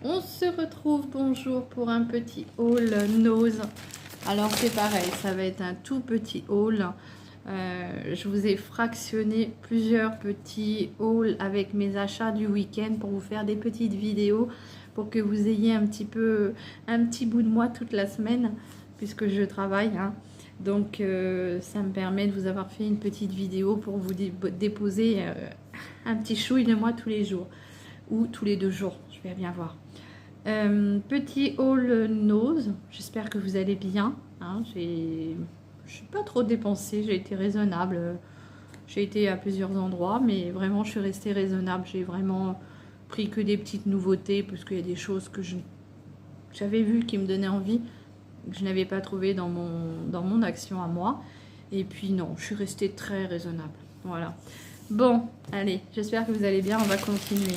On se retrouve, bonjour, pour un petit haul nose. Alors c'est pareil, ça va être un tout petit haul. Je vous ai fractionné plusieurs petits hauls avec mes achats du week-end pour vous faire des petites vidéos pour que vous ayez un petit bout de moi toute la semaine puisque je travaille. Donc ça me permet de vous avoir fait une petite vidéo pour vous déposer un petit chouille de moi tous les jours ou tous les 2 jours, je vais bien voir. Petit haul nose, j'espère que vous allez bien. Je n'ai pas trop dépensé, j'ai été raisonnable. J'ai été à plusieurs endroits, mais vraiment je suis restée raisonnable. J'ai vraiment pris que des petites nouveautés parce qu'il y a des choses que j'avais vues qui me donnaient envie, que je n'avais pas trouvé dans mon action à moi. Et puis non, je suis restée très raisonnable. Voilà. Bon, allez, j'espère que vous allez bien, on va continuer.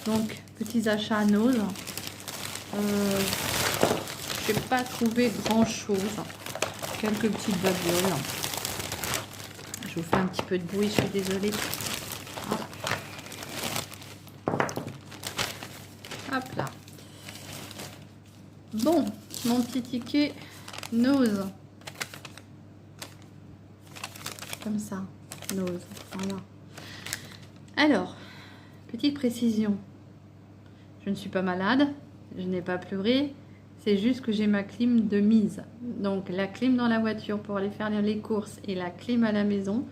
Donc, petits achats nose. Je n'ai pas trouvé grand chose. Quelques petites babioles. Je vous fais un petit peu de bruit, je suis désolée. Hop, hop là. Bon, mon petit ticket nose. Comme ça, nose. Voilà. Alors, petite précision. Je ne suis pas malade. Je n'ai pas pleuré, c'est juste que j'ai ma clim de mise. Donc la clim dans la voiture pour aller faire les courses et la clim à la maison,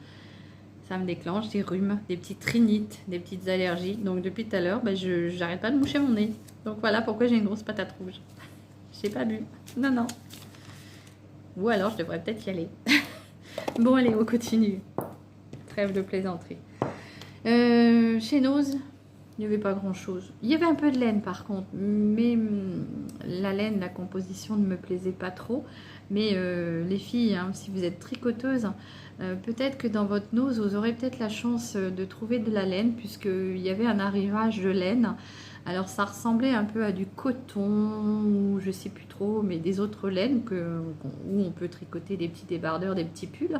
ça me déclenche des rhumes, des petites rhinites, des petites allergies. Donc depuis tout à l'heure, je n'arrête pas de moucher mon nez. Donc voilà pourquoi j'ai une grosse patate rouge. J'ai pas bu. Non, non. Ou alors je devrais peut-être y aller. Bon allez, on continue. Trêve de plaisanterie. Chez Nose, il n'y avait pas grand chose. Il y avait un peu de laine par contre, mais la laine, la composition ne me plaisait pas trop. Mais les filles, si vous êtes tricoteuses, peut-être que dans votre nose, vous aurez peut-être la chance de trouver de la laine, puisqu'il y avait un arrivage de laine. Alors ça ressemblait un peu à du coton, ou je sais plus trop, mais des autres laines où on peut tricoter des petits débardeurs, des petits pulls.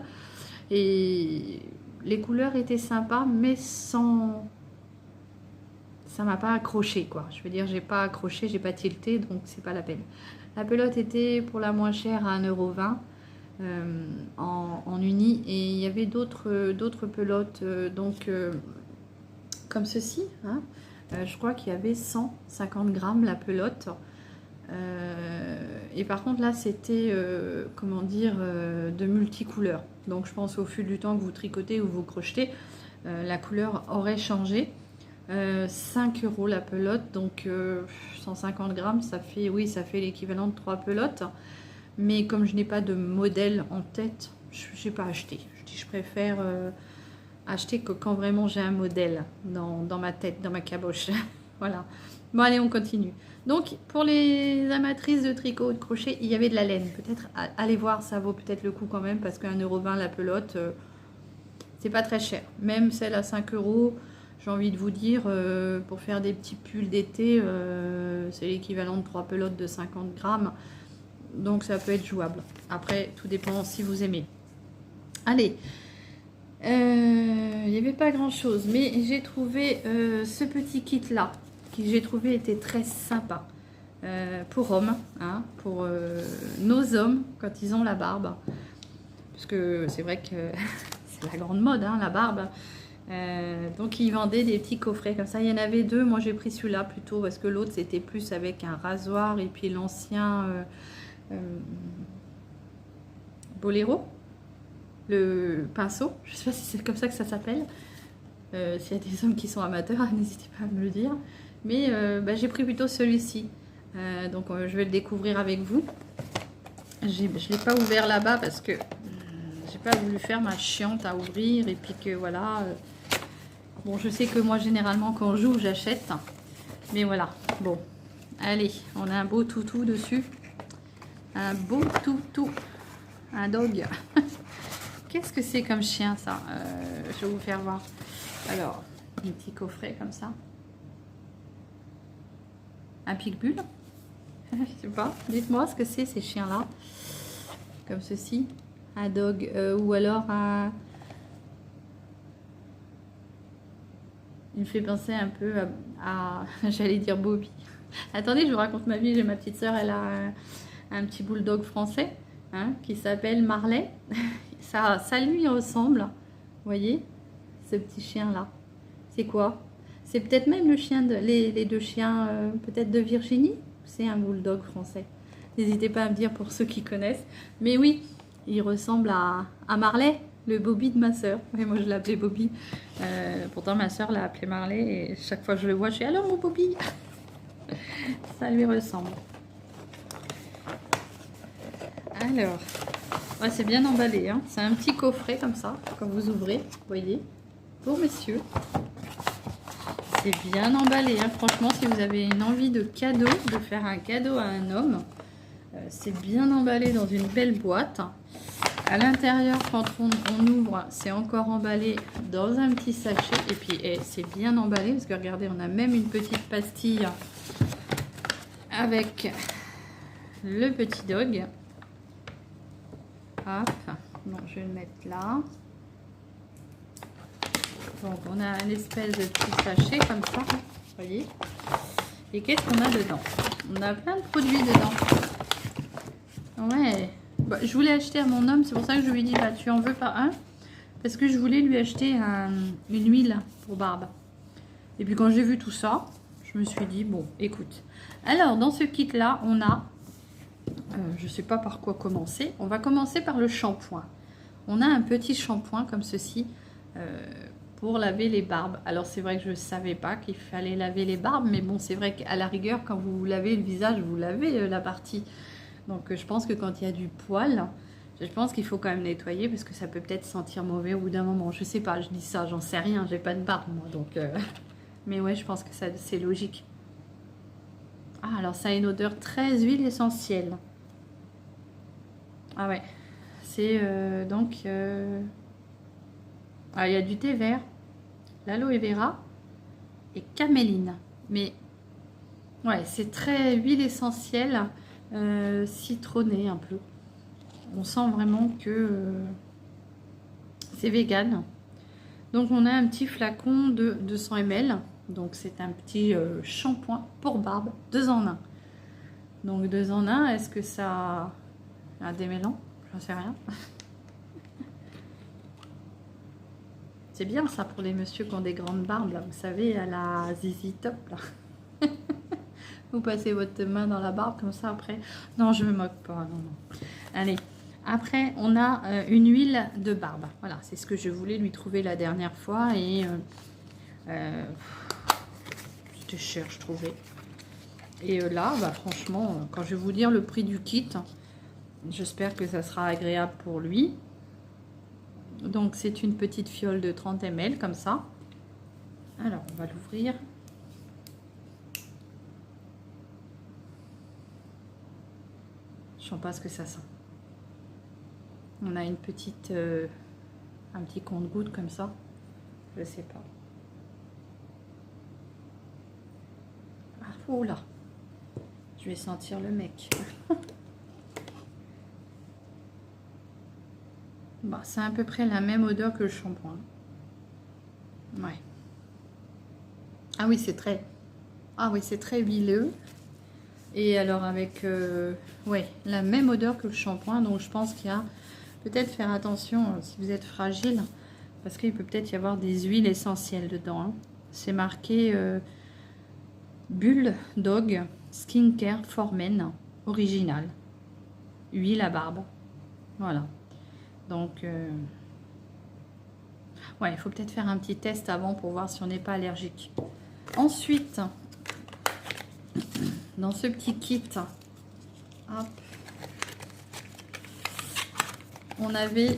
Et les couleurs étaient sympas, mais sans... ça m'a pas accroché quoi. Je veux dire, j'ai pas accroché, j'ai pas tilté, donc c'est pas la peine. La pelote était pour la moins chère à 1,20 € en uni, et il y avait d'autres pelotes comme ceci. Je crois qu'il y avait 150 grammes la pelote. Et par contre là c'était comment dire de multicouleurs. Donc je pense au fil du temps que vous tricotez ou vous crochetez, la couleur aurait changé. 5 € la pelote, donc 150 grammes, ça fait l'équivalent de 3 pelotes. Mais comme je n'ai pas de modèle en tête, je n'ai pas acheté. Je préfère acheter que quand vraiment j'ai un modèle dans ma tête, dans ma caboche. Voilà. Bon allez, on continue. Donc pour les amatrices de tricot ou de crochet, il y avait de la laine. Peut-être allez voir, ça vaut peut-être le coup quand même, parce qu'à 1,20 € la pelote, c'est pas très cher. Même celle à 5 €. J'ai envie de vous dire, pour faire des petits pulls d'été, c'est l'équivalent de 3 pelotes de 50 grammes. Donc ça peut être jouable. Après, tout dépend si vous aimez. Allez, il n'y avait pas grand chose, mais j'ai trouvé ce petit kit là, qui j'ai trouvé était très sympa. Pour hommes, pour nos hommes, quand ils ont la barbe. Parce que c'est vrai que c'est la grande mode, la barbe. Donc ils vendaient des petits coffrets comme ça. Il y en avait 2, moi j'ai pris celui-là plutôt parce que l'autre c'était plus avec un rasoir, et puis l'ancien boléro, le pinceau, je sais pas si c'est comme ça que ça s'appelle. S'il y a des hommes qui sont amateurs, n'hésitez pas à me le dire. Mais j'ai pris plutôt celui-ci, donc je vais le découvrir avec vous. Je l'ai pas ouvert là-bas parce que j'ai pas voulu faire ma chiante à ouvrir, et puis que voilà. Bon, je sais que moi, généralement, quand j'ouvre, j'achète. Mais voilà. Bon. Allez, on a un beau toutou dessus. Un beau toutou. Un dog. Qu'est-ce que c'est comme chien, ça? Je vais vous faire voir. Alors, un petit coffret comme ça. Un pitbull. Je sais pas. Dites-moi ce que c'est, ces chiens-là. Comme ceci. Un dog. Ou alors un... Il me fait penser un peu à j'allais dire Bobby. Attendez, je vous raconte ma vie. J'ai ma petite sœur, elle a un petit bulldog français hein, qui s'appelle Marley. Ça lui ressemble. Vous voyez, ce petit chien-là. C'est quoi? C'est peut-être même le chien, les deux chiens peut-être de Virginie. C'est un bulldog français. N'hésitez pas à me dire pour ceux qui connaissent. Mais oui, il ressemble à Marley, le Bobby de ma sœur. Et moi, je l'appelais Bobby. Pourtant, ma sœur l'a appelé Marley. Et chaque fois que je le vois, je dis « Alors, mon Bobby ?» Ça lui ressemble. Alors, ouais, c'est bien emballé. Hein. C'est un petit coffret comme ça, quand vous ouvrez, vous voyez, pour messieurs. C'est bien emballé. Hein. Franchement, si vous avez une envie de cadeau, de faire un cadeau à un homme, c'est bien emballé dans une belle boîte. À l'intérieur, quand on ouvre, c'est encore emballé dans un petit sachet. Et puis, c'est bien emballé parce que regardez, on a même une petite pastille avec le petit dog. Hop, bon, je vais le mettre là. Donc, on a une espèce de petit sachet comme ça, vous voyez. Et qu'est-ce qu'on a dedans? On a plein de produits dedans. Ouais. Bah, je voulais acheter à mon homme, c'est pour ça que je lui ai dit, bah, tu en veux pas un? Parce que je voulais lui acheter une huile pour barbe. Et puis quand j'ai vu tout ça, je me suis dit, bon, écoute. Alors, dans ce kit-là, on a, je ne sais pas par quoi commencer. On va commencer par le shampoing. On a un petit shampoing comme ceci pour laver les barbes. Alors, c'est vrai que je ne savais pas qu'il fallait laver les barbes, mais bon, c'est vrai qu'à la rigueur, quand vous lavez le visage, vous lavez la partie. Donc, je pense que quand il y a du poil, je pense qu'il faut quand même nettoyer parce que ça peut peut-être sentir mauvais au bout d'un moment. Je sais pas, je dis ça, j'en sais rien, j'ai pas de barbe moi, donc... Mais ouais, je pense que c'est logique. Ah, alors ça a une odeur très huile essentielle. Ah ouais, c'est donc... Ah, il y a du thé vert, l'aloe vera et caméline. Mais ouais, c'est très huile essentielle, citronnée un peu. On sent vraiment que c'est vegan. Donc on a un petit flacon de 200 ml. Donc c'est un petit shampoing pour barbe, 2 en 1. Donc 2 en 1, est-ce que ça a des mélans? J'en sais rien. C'est bien ça pour les messieurs qui ont des grandes barbes, là. Vous savez, à la Zizi Top, là. Vous passez votre main dans la barbe comme ça après. Non, je me moque pas, non, non. Allez, après, on a une huile de barbe. Voilà, c'est ce que je voulais lui trouver la dernière fois. Et c'était cher, je trouvais. Et là, bah, franchement, quand je vais vous dire le prix du kit, j'espère que ça sera agréable pour lui. Donc, c'est une petite fiole de 30 ml, comme ça. Alors, on va l'ouvrir. Je ne sais pas ce que ça sent. On a une petite... un petit compte-gouttes comme ça. Je sais pas. Ah, oh là. Je vais sentir le mec. Bah, c'est à peu près la même odeur que le shampoing. Ouais. Ah oui, c'est très... Ah oui, c'est très huileux. Et alors avec ouais, la même odeur que le shampoing. Donc je pense qu'il y a peut-être faire attention si vous êtes fragile. Parce qu'il peut peut-être y avoir des huiles essentielles dedans. Hein. C'est marqué Bulldog Skincare for Men original. Huile à barbe. Voilà. Donc, ouais, il faut peut-être faire un petit test avant pour voir si on n'est pas allergique. Ensuite, dans ce petit kit, hop, on avait...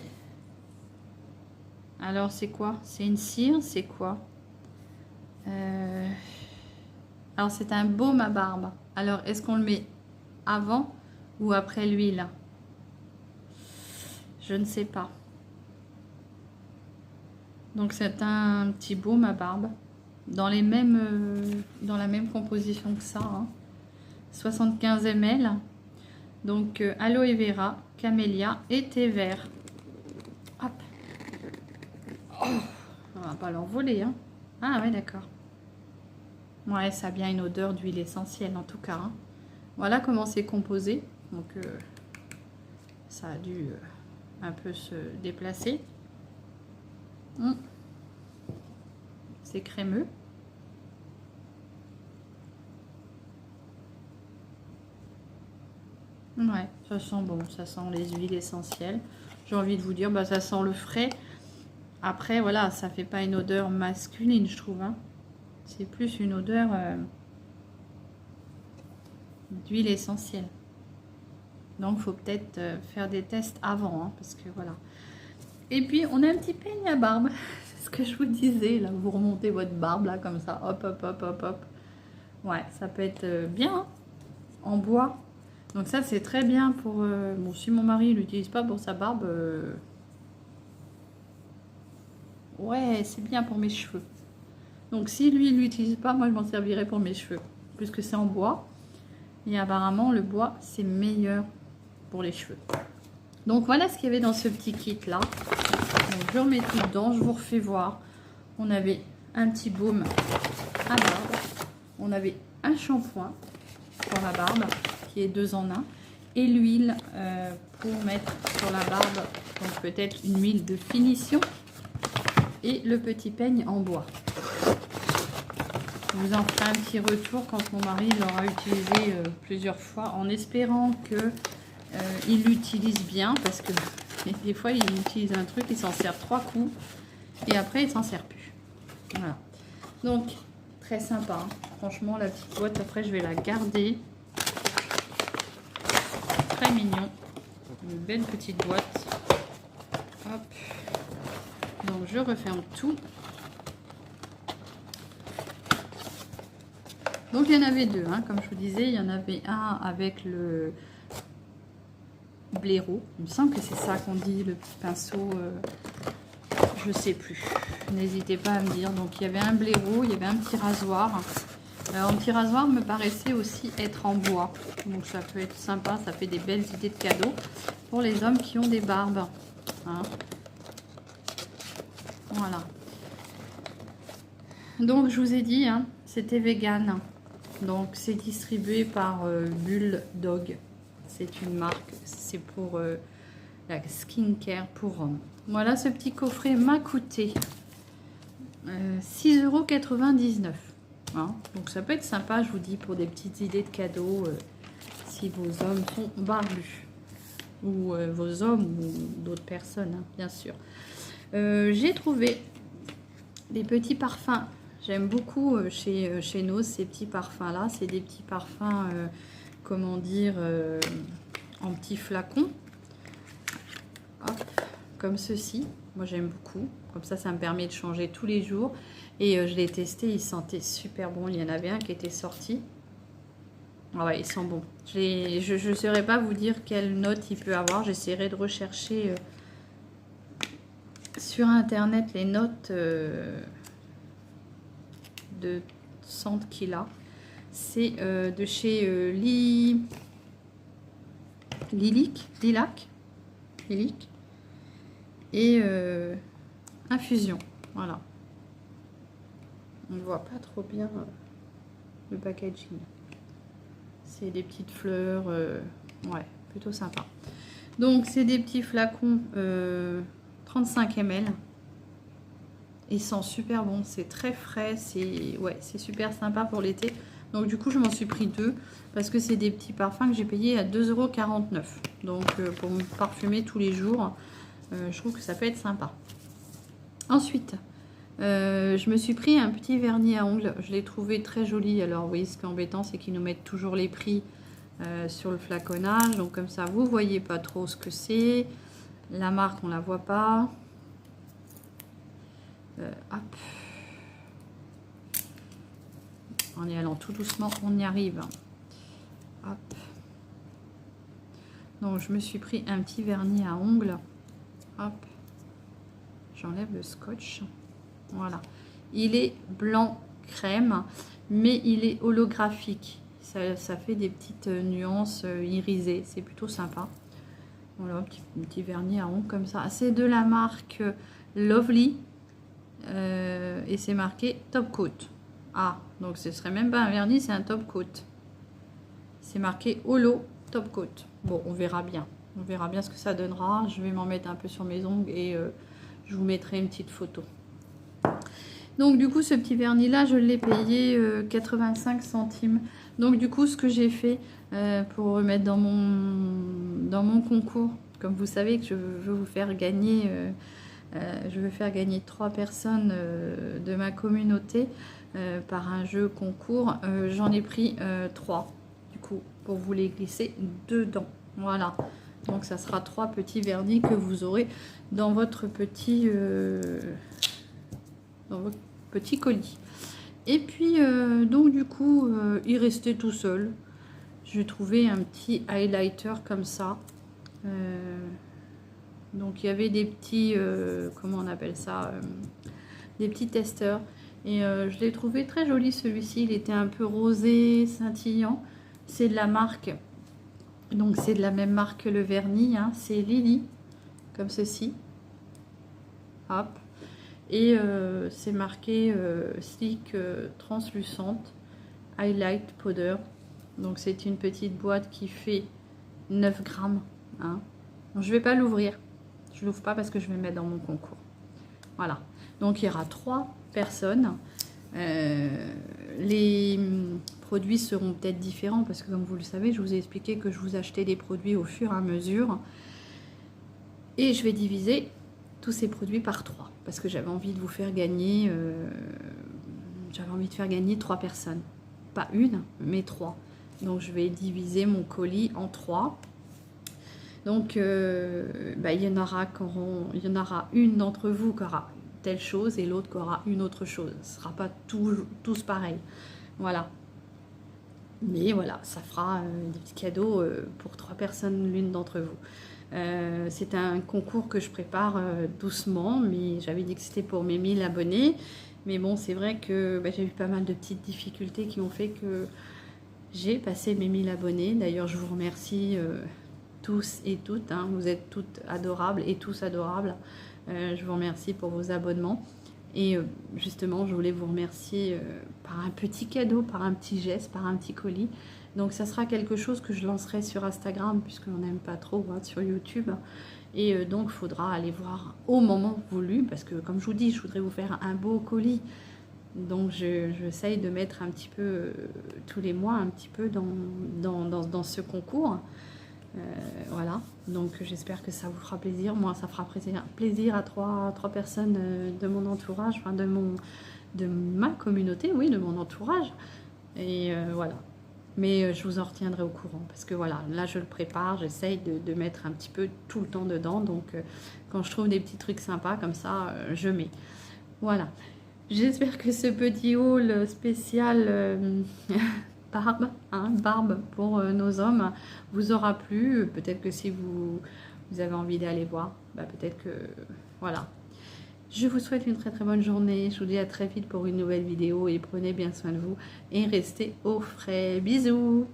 Alors, c'est quoi? C'est une cire, c'est quoi? Alors, c'est un baume à barbe. Alors, est-ce qu'on le met avant ou après l'huile? Je ne sais pas. Donc, c'est un petit baume à barbe. Dans les mêmes, dans la même composition que ça. Hein. 75 ml. Donc, aloe vera, camélia et thé vert. Hop. Oh, on va pas l'envoler. Hein. Ah ouais, d'accord. Ouais, ça a bien une odeur d'huile essentielle en tout cas. Hein. Voilà comment c'est composé. Donc, ça a dû un peu se déplacer. C'est crémeux. Ouais, ça sent bon, ça sent les huiles essentielles. J'ai envie de vous dire, bah, ça sent le frais. Après, voilà, ça fait pas une odeur masculine, je trouve. Hein. C'est plus une odeur d'huile essentielle. Donc, il faut peut-être faire des tests avant, hein, parce que voilà. Et puis, on a un petit peigne à barbe. C'est ce que je vous disais, là. Vous remontez votre barbe, là, comme ça. Hop, hop, hop, hop, hop. Ouais, ça peut être bien, hein, en bois. Donc ça, c'est très bien pour... bon, si mon mari ne l'utilise pas pour sa barbe... ouais, c'est bien pour mes cheveux. Donc si lui, il l'utilise pas, moi, je m'en servirai pour mes cheveux. Puisque c'est en bois. Et apparemment, le bois, c'est meilleur pour les cheveux. Donc voilà ce qu'il y avait dans ce petit kit-là. Donc je remets tout dedans, je vous refais voir. On avait un petit baume à barbe. On avait un shampoing pour la barbe, qui est 2 en 1. Et l'huile pour mettre sur la barbe. Donc peut-être une huile de finition. Et le petit peigne en bois. Je vous en ferai un petit retour quand mon mari l'aura utilisé plusieurs fois, en espérant que il l'utilise bien, parce que des fois il utilise un truc, il s'en sert 3 coups et après il s'en sert plus. Voilà. Donc très sympa, hein. Franchement la petite boîte, après je vais la garder. Très mignon, une belle petite boîte. Hop. Donc je referme tout. Donc il y en avait 2, hein, comme je vous disais, il y en avait un avec le blaireau. Il me semble que c'est ça qu'on dit, le petit pinceau, je sais plus. N'hésitez pas à me dire. Donc il y avait un blaireau, il y avait un petit rasoir. Alors un petit rasoir me paraissait aussi être en bois. Donc ça peut être sympa, ça fait des belles idées de cadeaux pour les hommes qui ont des barbes. Hein. Voilà. Donc je vous ai dit, hein, c'était vegan. Donc c'est distribué par Bulldog. C'est une marque, c'est pour la skincare pour hommes. Voilà, ce petit coffret m'a coûté 6,99 €. Hein, donc ça peut être sympa, je vous dis, pour des petites idées de cadeaux si vos hommes sont barbus. Ou vos hommes ou d'autres personnes, hein, bien sûr. J'ai trouvé des petits parfums. J'aime beaucoup chez Nose ces petits parfums là. C'est des petits parfums, comment dire, en petits flacons. Hop, comme ceci. Moi j'aime beaucoup. Comme ça me permet de changer tous les jours. Et je l'ai testé, il sentait super bon. Il y en avait un qui était sorti. Ah ouais, il sent bon. Je ne saurais pas vous dire quelle note il peut avoir. J'essaierai de rechercher sur internet les notes de scent qu'il a. C'est de chez Lilac et Infusion. Voilà. On ne voit pas trop bien le packaging. C'est des petites fleurs, ouais, plutôt sympa. Donc c'est des petits flacons 35 ml. Ils sentent super bon, c'est très frais, c'est ouais, c'est super sympa pour l'été. Donc du coup je m'en suis pris 2 parce que c'est des petits parfums que j'ai payé à 2,49 €. Donc pour me parfumer tous les jours, je trouve que ça peut être sympa. Ensuite, je me suis pris un petit vernis à ongles. Je l'ai trouvé très joli. Alors vous voyez, ce qui est embêtant, c'est qu'ils nous mettent toujours les prix sur le flaconnage. Donc comme ça, vous voyez pas trop ce que c'est. La marque, on la voit pas. Hop. En y allant tout doucement, on y arrive. Hop. Donc je me suis pris un petit vernis à ongles. Hop. J'enlève le scotch. Voilà. Il est blanc crème, mais il est holographique. Ça fait des petites nuances irisées. C'est plutôt sympa. Voilà, un petit vernis à ongles comme ça. C'est de la marque Lovely. Et c'est marqué Top Coat. Ah, donc ce serait même pas un vernis, c'est un top coat. C'est marqué Holo top coat. Bon, on verra bien. On verra bien ce que ça donnera. Je vais m'en mettre un peu sur mes ongles et je vous mettrai une petite photo. Donc du coup, ce petit vernis là, je l'ai payé 85 centimes. Donc du coup, ce que j'ai fait pour remettre dans mon concours, comme vous savez que je veux vous faire gagner, je veux faire gagner 3 personnes de ma communauté par un jeu concours, j'en ai pris 3 du coup pour vous les glisser dedans. Voilà. Donc ça sera 3 petits vernis que vous aurez dans votre petit colis. Et puis donc du coup il restait tout seul. J'ai trouvé un petit highlighter comme ça. Donc il y avait des petits comment on appelle ça, des petits testeurs. Et je l'ai trouvé très joli celui-ci. Il était un peu rosé, scintillant. C'est de la marque. Donc c'est de la même marque que le vernis. Hein. C'est Lily, comme ceci. Hop. Et c'est marqué Slick translucente Highlight Powder. Donc c'est une petite boîte qui fait 9 grammes. Hein. Donc, je ne vais pas l'ouvrir. Je ne l'ouvre pas parce que je vais le mettre dans mon concours. Voilà. Donc il y aura 3 personnes. Les produits seront peut-être différents parce que comme vous le savez, je vous ai expliqué que je vous achetais des produits au fur et à mesure. Et je vais diviser tous ces produits par 3 parce que j'avais envie de vous faire gagner j'avais envie de faire gagner 3 personnes, pas une mais 3. Donc je vais diviser mon colis en 3. Donc il y en aura une d'entre vous qui aura telle chose et l'autre qui aura une autre chose. Ce ne sera pas tous pareil. Voilà. Mais voilà, ça fera des petits cadeaux pour 3 personnes, l'une d'entre vous. C'est un concours que je prépare doucement, mais j'avais dit que c'était pour mes 1000 abonnés. Mais bon, c'est vrai que j'ai eu pas mal de petites difficultés qui ont fait que j'ai passé mes 1000 abonnés. D'ailleurs, je vous remercie tous et toutes. Hein. Vous êtes toutes adorables et tous adorables. Je vous remercie pour vos abonnements. Et justement, je voulais vous remercier par un petit cadeau, par un petit geste, par un petit colis. Donc ça sera quelque chose que je lancerai sur Instagram puisqu'on n'aime pas trop sur YouTube. Et donc il faudra aller voir au moment voulu parce que comme je vous dis, je voudrais vous faire un beau colis. Donc j'essaye de mettre un petit peu tous les mois un petit peu dans ce concours. Voilà, donc j'espère que ça vous fera plaisir. Moi, ça fera plaisir à trois personnes de mon entourage, enfin de ma communauté, oui, de mon entourage. Et voilà. Mais je vous en retiendrai au courant parce que voilà, là je le prépare, j'essaye de mettre un petit peu tout le temps dedans. Donc quand je trouve des petits trucs sympas comme ça, je mets. Voilà. J'espère que ce petit haul spécial barbe pour nos hommes vous aura plu. Peut-être que si vous avez envie d'aller voir, peut-être que voilà. Je vous souhaite une très très bonne journée. Je vous dis à très vite pour une nouvelle vidéo et prenez bien soin de vous et restez au frais. Bisous.